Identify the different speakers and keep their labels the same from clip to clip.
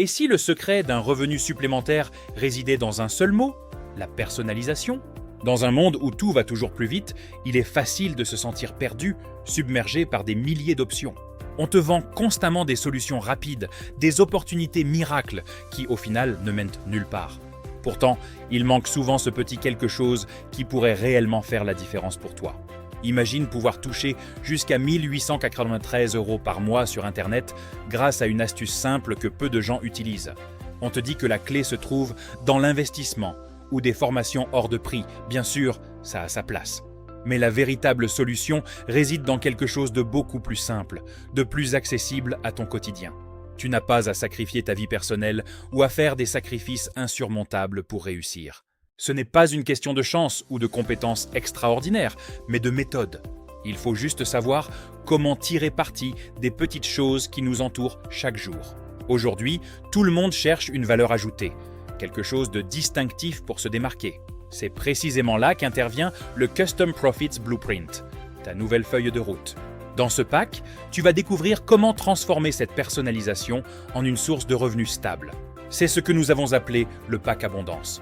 Speaker 1: Et si le secret d'un revenu supplémentaire résidait dans un seul mot, la personnalisation? Dans un monde où tout va toujours plus vite, il est facile de se sentir perdu, submergé par des milliers d'options. On te vend constamment des solutions rapides, des opportunités miracles qui, au final, ne mènent nulle part. Pourtant, il manque souvent ce petit quelque chose qui pourrait réellement faire la différence pour toi. Imagine pouvoir toucher jusqu'à 1893 € par mois sur Internet grâce à une astuce simple que peu de gens utilisent. On te dit que la clé se trouve dans l'investissement ou des formations hors de prix. Bien sûr, ça a sa place. Mais la véritable solution réside dans quelque chose de beaucoup plus simple, de plus accessible à ton quotidien. Tu n'as pas à sacrifier ta vie personnelle ou à faire des sacrifices insurmontables pour réussir. Ce n'est pas une question de chance ou de compétences extraordinaires, mais de méthode. Il faut juste savoir comment tirer parti des petites choses qui nous entourent chaque jour. Aujourd'hui, tout le monde cherche une valeur ajoutée, quelque chose de distinctif pour se démarquer. C'est précisément là qu'intervient le Custom Profits Blueprint, ta nouvelle feuille de route. Dans ce pack, tu vas découvrir comment transformer cette personnalisation en une source de revenus stable. C'est ce que nous avons appelé le pack abondance.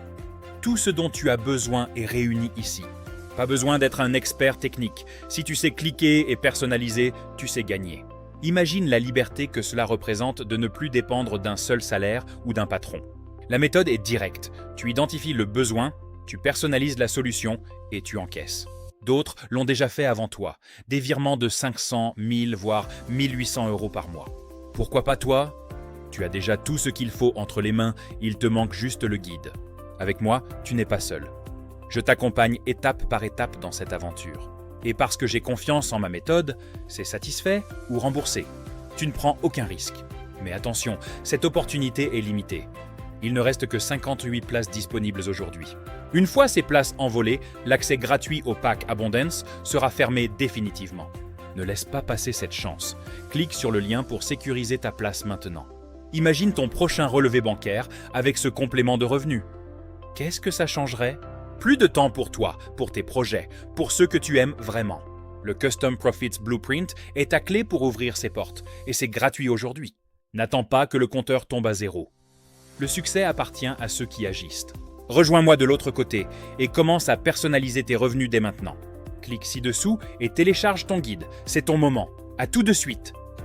Speaker 1: Tout ce dont tu as besoin est réuni ici. Pas besoin d'être un expert technique. Si tu sais cliquer et personnaliser, tu sais gagner. Imagine la liberté que cela représente de ne plus dépendre d'un seul salaire ou d'un patron. La méthode est directe. Tu identifies le besoin, tu personnalises la solution et tu encaisses. D'autres l'ont déjà fait avant toi. Des virements de 500, 1000, voire 1800 € par mois. Pourquoi pas toi? Tu as déjà tout ce qu'il faut entre les mains, il te manque juste le guide. Avec moi, tu n'es pas seul. Je t'accompagne étape par étape dans cette aventure. Et parce que j'ai confiance en ma méthode, c'est satisfait ou remboursé. Tu ne prends aucun risque. Mais attention, cette opportunité est limitée. Il ne reste que 58 places disponibles aujourd'hui. Une fois ces places envolées, l'accès gratuit au pack Abondance sera fermé définitivement. Ne laisse pas passer cette chance. Clique sur le lien pour sécuriser ta place maintenant. Imagine ton prochain relevé bancaire avec ce complément de revenus. Qu'est-ce que ça changerait? Plus de temps pour toi, pour tes projets, pour ceux que tu aimes vraiment. Le Custom Profits Blueprint est ta clé pour ouvrir ces portes, et c'est gratuit aujourd'hui. N'attends pas que le compteur tombe à zéro. Le succès appartient à ceux qui agissent. Rejoins-moi de l'autre côté et commence à personnaliser tes revenus dès maintenant. Clique ci-dessous et télécharge ton guide. C'est ton moment. À tout de suite.